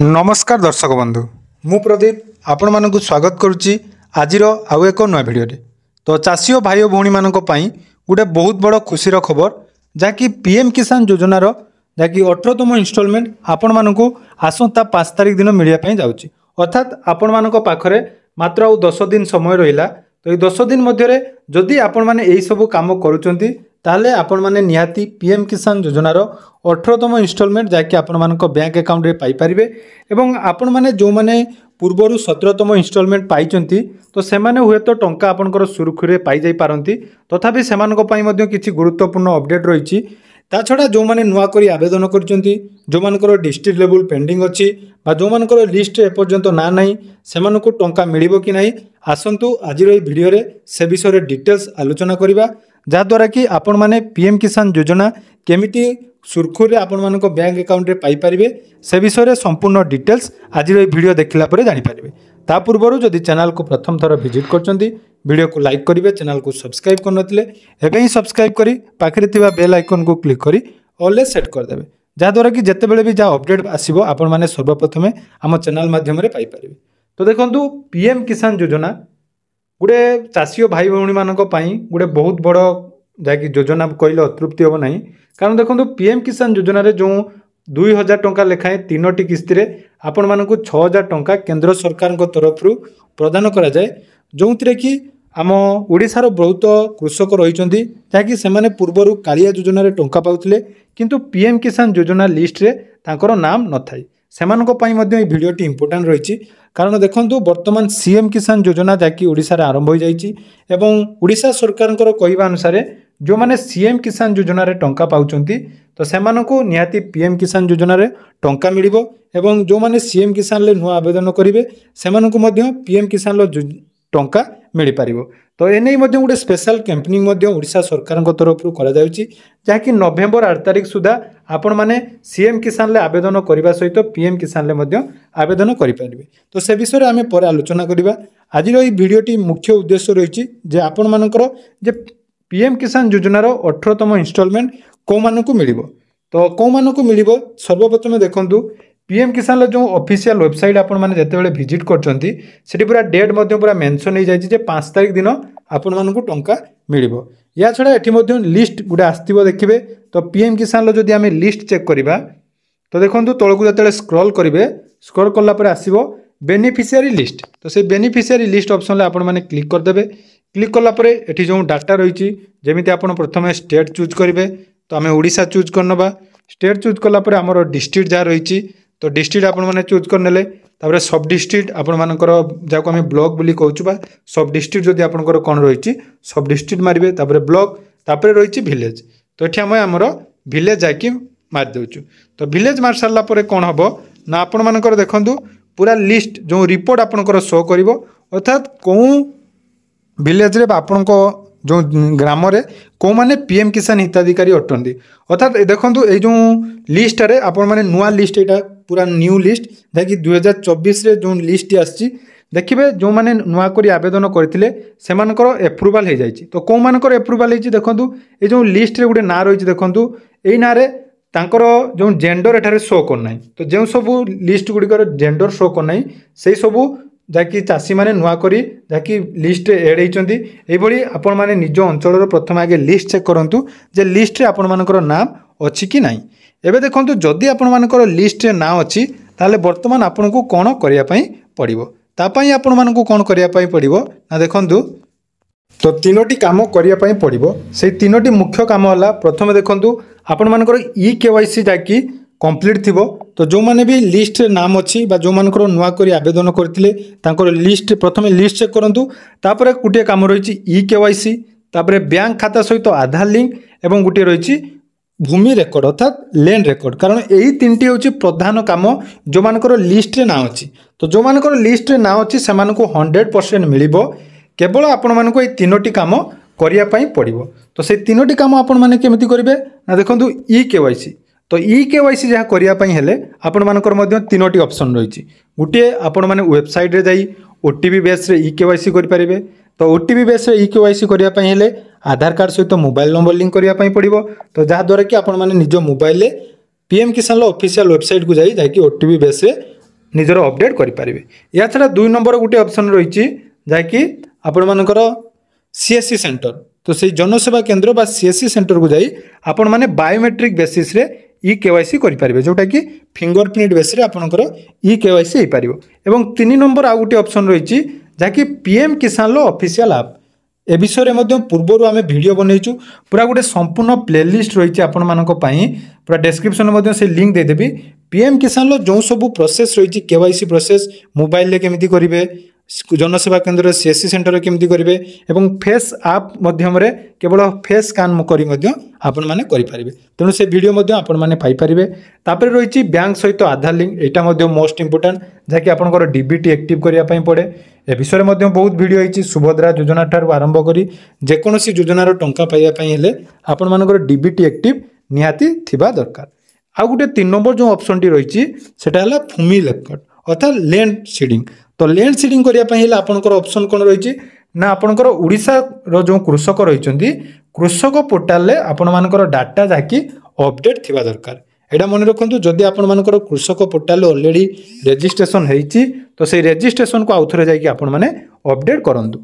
नमस्कार दर्शक बंधु मु प्रदीप आपण मानक स्वागत करुच्ची आज आउ एक नया भिडियो तो चाषी भाई भौणी मान गोटे बहुत बड़ खुशी खबर जहाँकि पीएम किसान योजनार जहाँकि 18तम इनस्टॉलमेंट आपण मानक आसंता 5 तारिख दिन मिलवाई जाऊँगी अर्थात आपण मान पाखरे मात्र आउ 10 दिन समय रहा तो ये 10 दिन मध्य जदि आपण मैंने यही सब कम करुँच ताले आपण माने निहाती पीएम किसान योजनार 18तम इनस्टॉलमेंट जहाँकि आपण मानक बैंक अकाउंट रे पाई परिबे एवं आपण माने जो माने पूर्वरु 17तम इनस्टॉलमेंट पाइचंती तो सेमाने हुए तो टंका आपनकर सुरखुरे पाई जाई पारंती तथापि सेमानक पई मध्ये किछि गुरुत्वपूर्ण अपडेट रहिछि ता छडा जो माने नुवा करी आवेदन करचंती जो मानकर डिस्ट्रिक्ट लेवल पेंडिंग अछि बा जो मानकर लिस्ट ए पर्यंत ना नाही सेमानको टंका मिलिबो कि नाही आसंतु आज रो भिडियो रे से विषय रे डिटेल्स आलोचना करिबा जहाँद्वारा कि आपण माने पीएम किसान योजना केमिति सुरखुरे आपण मानक बैंक अकाउंट रे पाई परिबे से विषय रे संपूर्ण डिटेल्स आज रो वीडियो देखिला परे जानि परिबे ता पूर्वरु जदि चैनल को प्रथम थर विजिट करचंती वीडियो को लाइक करिवे चैनल को सब्सक्राइब करनथिले एबे ही सब्सक्राइब करी पाखरे थिबा बेल आइकन को क्लिक करी ऑल सेट कर देबे जहाँद्वारा कि जेतेबेले भी जा अपडेट आसीबो आपण माने सर्वप्रथमे हम चैनल माध्यम रे पाई परिबे तो देखंतु पीएम किसान योजना गोटे चाषी भाई भौणी मान गोटे बहुत बड़ जहाँकि योजना कहले अतृप्ति हम ना कारण देखो पीएम किसान योजना रे जो 2000 टंका लेखाएं 3टी किस्ती रे आपण मानक 6000 टंका केंद्र सरकार तरफ प्रदान करा जाए जो कि आम ओडिशार बहुत कृषक रही जहाँकि से पूर्वर कालिया योजना रे टंका पाउथिले किंतु पीएम किसान योजना लिस्ट रे तांकर नाम न थाई सेमानक पई मध्ये भिडियोटी इंपोर्टेंट रही कारण देखंतु वर्तमान सीएम किसान योजना जहाँकि ओडिशा रे आरंभ हो जाइछि एवं ओडिशा सरकार कहवा अनुसार जो माने सीएम किसान योजना रे टंका पाउचंती तो सेमानकु निहाती पीएम किसान योजना रे टंका मिलिबो एवं जो माने सीएम किसान ले नुआ आवेदन करिवे सेमानकु मध्ये पीएम किसान लो टंका मिल पारिबो तो एनै मध्ये गोटे स्पेशल कैंपेनिंग मध्ये ओडिशा सरकार तरफ करा जाउछि जहाँकि नवेम्बर 8 तारिख सुधा आपण माने सीएम किसान ले आवेदन करबा सहित पीएम किसान ले मध्ये आवेदन करि पारिबे तो से विषय रे आमे पर आलोचना करिबा आज रो ई भिडियोटी मुख्य उद्देश्य रहिछि जे आपण मानकर जे पीएम किसान योजनार 18तम इनस्टॉलमेंट को मानकु मिलिबो तो को मानकु मिलिबो सर्वप्रथम देखंतु पीएम किसान जो ऑफिशियल वेबसाइट आपण माने जेतेबेले विजिट करचंती सेठी पूरा डेट मध्ये पूरा मेंशन हो जाइछि जे 5 तारिख दिन आपण मानकु टंका मिलिबो या छडा एठी मध्ये लिस्ट गुडा आस्तिबो देखिबे तो पीएम किसान लो जदि आमे लिस्ट चेक करिबा तो देखंतु तळकु जेतेबेले स्क्रॉल करिवे स्क्रॉल करला परे आसीबो बेनिफिशियरी लिस्ट तो से बेनिफिशियरी लिस्ट ऑप्शन ले आपण माने क्लिक कर देबे क्लिक करला परे एठी जो डाटा रहिछि जेमिति आपण प्रथमे स्टेट चूज करिवे तो आमे ओडिशा चूज करनबा स्टेट चूज करला परे हमर डिस्ट्रिक्ट जा रहिछि तो डिस्ट्रिक्ट आपण माने चूज करनेले तापर सब डिस्ट्रिक्ट आपण मानकर जाको आमे ब्लॉक बोली कहउछु बा सब डिस्ट्रिक्ट जदि आपनकर कोन रहिछि सब डिस्ट्रिक्ट मारिबे तापर ब्लॉक तापर रहिछि विलेज तो एठी हमर विलेज जाकी मार देउछु तो विलेज मार सारला परे कोन हबो ना आपण मानकर देखंतु पूरा लिस्ट जो रिपोर्ट आपनकर शो करिवो अर्थात को विलेज रे आपण को जो ग्राम रे को माने पीएम किसान हिताधिकारी अटंदी अर्थात देखंतु ए जो लिस्ट रे आपण माने नुआ लिस्ट एटा पूरा न्यू लिस्ट जहाँकि 2024 रे जो लिस्ट आछि देखिबे जो माने नुआ करी आवेदन करथिले सेमानकर एप्रूवल हे जाइछि तो को मानकर एप्रूवल हेछि देखंतु ए जो लिस्ट रे गुडे ना रहिछि देखंतु एई ना रे तांकर जो जेंडर एठारे शो करनाई तो जो सब लिस्ट गुडिकर जेंडर शो करनाई सेई सब जहाँकि चाषी मैंने नुआ करी जहाँकि लिस्ट एड होती ये आपण मैंने निज अंचल प्रथम आगे लिस्ट चेक करूँ जे लिस्ट रे आपण मानकर नाम अच्छी कि नहीं एबे देखंतु जदि आपण मानकर लिस्ट रे नाम अच्छी ताले वर्तमान आपण को कौन करिया पई पड़िबो तापाई आपण मानकु कौन करिया पई पड़िबो ना देखंतु तो 3टी काम करिया पई पड़िबो से 3टी मुख्य काम होला प्रथम देखंतु आपण मानकर ई केवाईसी जाकी कंप्लीट थिबो तो जो माने भी लिस्ट रे नाम अच्छी बा जो मानकर नुआ करी आवेदन करथिले तांकर लिस्ट प्रथमे लिस्ट चेक करंतु तापरे गुटे काम रहिछि ई केवाईसी तापरे बैंक खाता सहित आधार लिंक एवं गुटे रहिछि भूमि रेकर्ड अर्थात लैंड रेकर्ड कारण यही 3टी होछि प्रधान काम जो मानकर लिस्ट रे नाम अच्छी तो जो मानकर लिस्ट रे नाम अच्छी से मानकु 100% मिलिबो केवल आपण मानकु ए 3टी काम करिया पई पड़िबो तो से 3टी काम आपण माने केमिति करिवे ना देखंतु ई केवाईसी तो ई केवाईसी जहाँ करने हेले आपण मानकर मध्य 3टी ऑप्शन रही गोटे आपण माने वेबसाइट रे जाई ओटीपी बेस रे ई केवाईसी करि परिबे तो ओटीपी बेस रे ई केवाईसी करिया पई हेले आधार कार्ड सहित मोबाइल नंबर लिंक करिया पई पड़िबो तो जहाँ द्वारा कि आपण माने निज मोबाइल ले पीएम किसान ऑफिशियल वेबसाइट को जाई जाकि ओटीपी बेस रे निजर अपडेट करेंगे। या छड़ा 2 नंबर गोटे ऑप्शन रही जहाँकि आपण मानकर सीएससी सेंटर, तो से जनसेवा केंद्र बा सीएससी सेंटर को जाई आपण माने बायोमेट्रिक बेसिस रे ई केवाईसी करेंगे, जोटा कि फिंगरप्रिंट बेस आपंकर ई केवाईसी हो पार। एवं 3 नंबर आउ गोटे ऑप्शन रही जहाँकि पीएम किसान ऑफिशियल ऐप, ए विषय में पूर्वर आम भिडियो बनईचु, पूरा गोटे संपूर्ण प्लेलिस्ट रही आपण मानक पई, पूरा डिस्क्रिप्शन में से लिंक देदेवी। पीएम किसान जो सब प्रोसेस रही केवाईसी प्रोसेस मोबाइल केमिति करेंगे, जनसेवा केंद्र सीएससी सेंटर केमिति करेंगे एवं फेस आप मध्यम केवल फेस स्कान करी आपण माने करि पारिबे। तेणु से वीडियो आपण माने पाई पारिबे। तापर रही बैंक सहित आधार लिंक, एटा मोस्ट इंपोर्टेंट जहाँकि आपंकर डीबीटी एक्टिव करने पड़े। ए विषय में बहुत वीडियो होती, सुभद्रा योजना ठार आरंभ करी जेकोसी योजनार टंका पाइबापी आपण मानकर डीबीटी एक्टिव निहाती थिबा दरकार। आउ गोटे 3 नंबर जो ऑप्शन टी रही सेटा है भूमि लेखट अर्थात लैंड सीडिंग। तो लैंड सीडिंग करने आपंकर ऑप्शन कौन रही ना आपंकर ओडिशा रो जो कृषक रही कृषक पोर्टाल आपण मानकर डाटा जहाँकि अपडेट थिबा दरकार। एटा मन रखु जदि आपण मानकर कृषक पोर्टाल ऑलरेडी रजिस्ट्रेशन होईची तो से रजिस्ट्रेशन को आउथरे जाइए आपण माने अपडेट करंतु।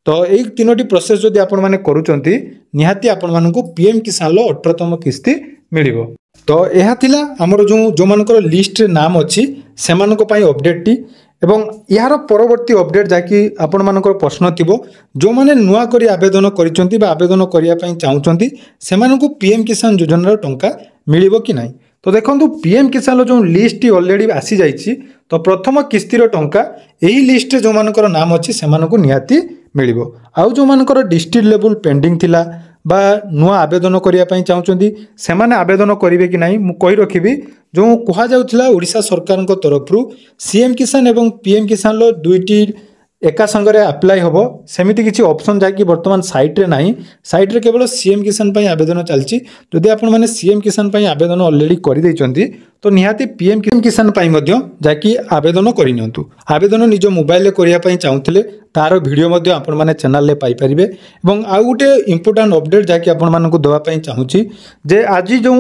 तो यही 3टी प्रोसेस जदि आपण माने करूचंती निहाती आपण मानकु पीएम किसान 18तम किस्ती मिलिबो। तो यह थिला हमर जो मानकर लिस्ट रे नाम अछि सेमानको पई अपडेट टी एवं यार परवर्ती अपडेट जाकि आपण मानकर प्रश्न थिबो जो माने नुआ करी आवेदन करिसंती बा आवेदन करिया पई चाहुचंती सेमानको पीएम किसान योजनार टंका मिलिबो कि नाही। तो देखो पीएम किसान जो लिस्ट ऑलरेडी आसी जाइए, तो प्रथम किस्तीर टंका यही लिस्ट जो मानकर नाम अच्छी से निहाती मिल। आउ जो मानकर डिस्ट्रिक्ट लेवल पेंडिंग थिला बा नुआ आवेदन करने चाहते से आवेदन करेंगे कि नहीं मु कही रखी जो कहुला ओडिशा सरकार तरफ सीएम किसान एवं पीएम किसान दुईटी एका संगे अप्लाई हम सेमती किसी ऑप्शन जहाँकि बर्तमान साइट रे नहीं, साइट रे केवल सीएम किसान पई आवेदन चलती। जदि आपण माने सीएम किसान पई आवेदन ऑलरेडी कर देइचंती तो निहाती पीएम किसान पई मध्य जाकि आवेदन करिनियंतु। आवेदन निज मोबाइल रे करिया पई चाहुथिले तार वीडियो मध्य आपण माने चैनल रे पाई परिबे। एवं आउ गोटे इंपोर्टेंट अपडेट जाकि आपण मानकु देवा पई चाहूची जे आज जो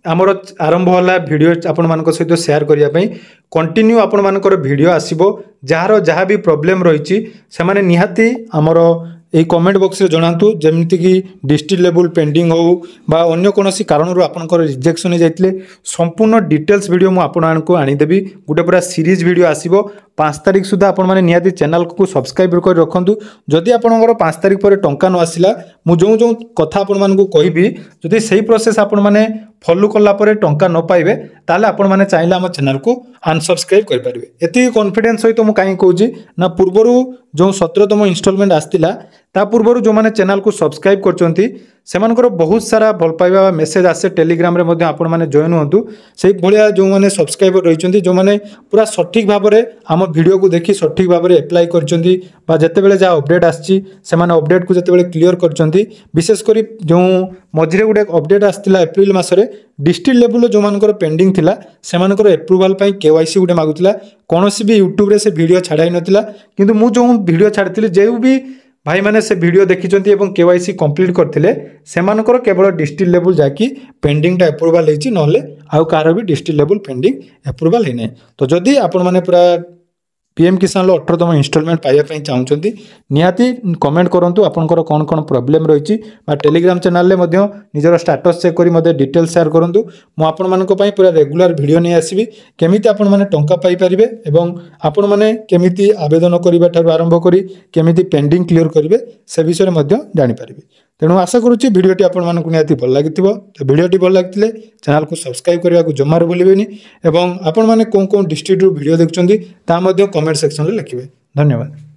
आमर आरंभ होला वीडियो आपण मानक सहित शेयर करने कंटिन्यू आपण मानकर वीडियो आसीबो जार जहाँ भी प्रॉब्लम रही से माने निहाती आमर ये कमेंट बॉक्स रे जणांतु जेमति कि डिस्ट्रिक्ट लेवल पेंडिंग हो बा अन्य कोनोसी कारणरू आपनकर रिजेक्शन हो जाइतले संपूर्ण डिटेल्स वीडियो मु आपनको आनीदेवी। गोटे पूरा सीरीज वीडियो आसीबो 5 तारिख सुधा आपण माने निहाती चैनल को सब्सक्राइब कर रखंतु। जदि आपनकर 5 तारिख पर टंका न आसिला मु जो कथा आपण मानको कहिबी जदि सही प्रोसेस आपण माने फॉलो कला पर टंका न पाइबे ताले आपण माने चाहिले हम चैनल को अनसब्सक्राइब कर पारिबे। एति कॉन्फिडेंस सहित मु काई कहूजी ना पूर्वरु जो 17तम इंस्टॉलमेंट आस्तिला ता पूर्वरु जो माने चैनल को सब्सक्राइब करचंती सेमानकर बहुत सारा भल पाइबा मेसेज आसे टेलीग्राम रे मध्ये आपण माने जॉइन होंतु। से भलिया जो माने सब्सक्राइबर रहिचंती जो माने पूरा सठिक भाव रे हम वीडियो को देखि सठिक भाव रे अप्लाई करचंती बा जते बेले जा अपडेट आछि से माने अपडेट को जते बेले क्लियर करचंती। विशेष करी जो मझिरे गुडे अपडेट आस्तिला एप्रिल मासरे डिस्ट्रिक्ट लेवल जो मानकर पेंडिंग थिला से मानकर एप्रूवल पई केवाईसी गुडे मागुतिला कोनोसी भी यूट्यूब रे से वीडियो छाड़ाई नथिला किंतु मु जो वीडियो छाड़थिले जे भी भाई मैंने से वीडियो देखिचंती एवं केवाईसी कंप्लीट करथिले सेमानकर केवल डिस्ट्रिक्ट लेवल जाकी पेंडिंग टा एप्रूवल हेची नहले आउ कार भी डिस्ट्रिक्ट लेवल पेंडिंग एप्रूवल हे नै। तो जदि आपण माने पूरा पीएम किसान 18तम इंस्टॉलमेंट पाइबा चाहते निहाती कमेंट करूँ आपंकर कौन कौन प्रॉब्लम रही टेलीग्राम चैनल में निजर स्टाटस चेक कर डिटेल शेयर करूँ। मुझे पूरा रेगुलर वीडियो नहीं आसबि केमी आपण मैंने टंका पाइपर एवं आपण मैंने केमी आवेदन करने आरंभ करी केमी पेंडिंग क्लियर करेंगे से विषय में जानीपर। तेणु आशा करुच्ची भिडियोटी आपको निहाती भल लगी तो भिडियोटी भल लगी चैनल को सब्सक्राइब करने को जमार भूलें एवं आपण मैंने कौन कौन डिस्ट्रिक्ट वीडियो देखुं कमेंट सेक्शन में लिखिए। धन्यवाद।